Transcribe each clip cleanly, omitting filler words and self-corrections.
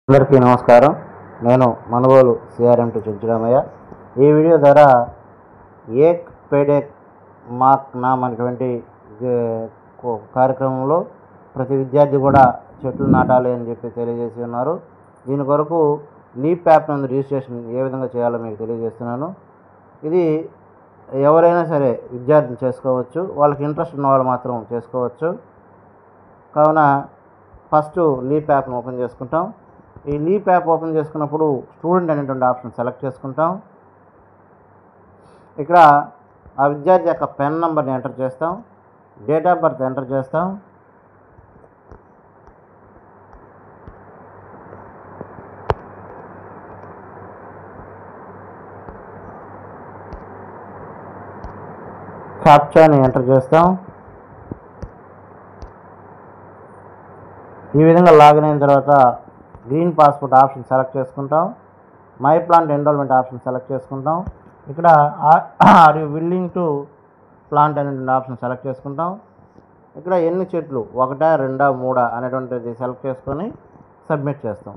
అందరికీ నమస్కారం. నేను మనుగోలు సిఆర్ఎం2 చెంచురామయ్య. ఈ వీడియో ద్వారా ఏక్ పేడేక్ మాక్ నామ్ అనేటువంటి కార్యక్రమంలో ప్రతి విద్యార్థి కూడా చెట్లు నాటాలి అని చెప్పి తెలియజేసి ఉన్నారు. దీని కొరకు లీప్ యాప్ నందు రిజిస్ట్రేషన్ ఏ విధంగా చేయాలో మీకు తెలియజేస్తున్నాను. ఇది ఎవరైనా సరే విద్యార్థులు చేసుకోవచ్చు, వాళ్ళకి ఇంట్రెస్ట్ ఉన్న వాళ్ళు మాత్రం చేసుకోవచ్చు. కావున ఫస్ట్ లీప్ యాప్ను ఓపెన్ చేసుకుంటాం. ఈ లీప్ యాప్ ఓపెన్ చేసుకున్నప్పుడు స్టూడెంట్ అనేటువంటి ఆప్షన్ సెలెక్ట్ చేసుకుంటాం. ఇక్కడ ఆ విద్యార్థి యొక్క పెన్ నెంబర్ని ఎంటర్ చేస్తాం, డేట్ ఆఫ్ బర్త్ ఎంటర్ చేస్తాం. క్యాప్చాని ఎంటర్ చేస్తాం. ఈ విధంగా లాగిన్ అయిన తర్వాత గ్రీన్ పాస్పోర్ట్ ఆప్షన్ సెలెక్ట్ చేసుకుంటాం. My plant enrolment option select చేసుకుంటాం. ఇక్కడ are you willing to plant అనేటువంటి ఆప్షన్ సెలెక్ట్ చేసుకుంటాం. ఇక్కడ ఎన్ని చెట్లు 1, 2, 3 అనేటువంటిది సెలెక్ట్ చేసుకొని సబ్మిట్ చేస్తాం.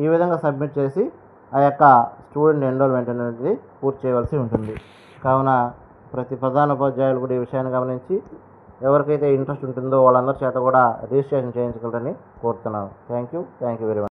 ఈ విధంగా సబ్మిట్ చేసి ఆ యొక్క స్టూడెంట్ ఎన్రోల్మెంట్ అనేది పూర్తి చేయవలసి ఉంటుంది. కావున ప్రతి ప్రధానోపాధ్యాయులు కూడా ఈ విషయాన్ని గమనించి ఎవరికైతే ఇంట్రెస్ట్ ఉంటుందో వాళ్ళందరి చేత కూడా రిజిస్ట్రేషన్ చేయించగలరని కోరుతున్నాను. Thank you very much.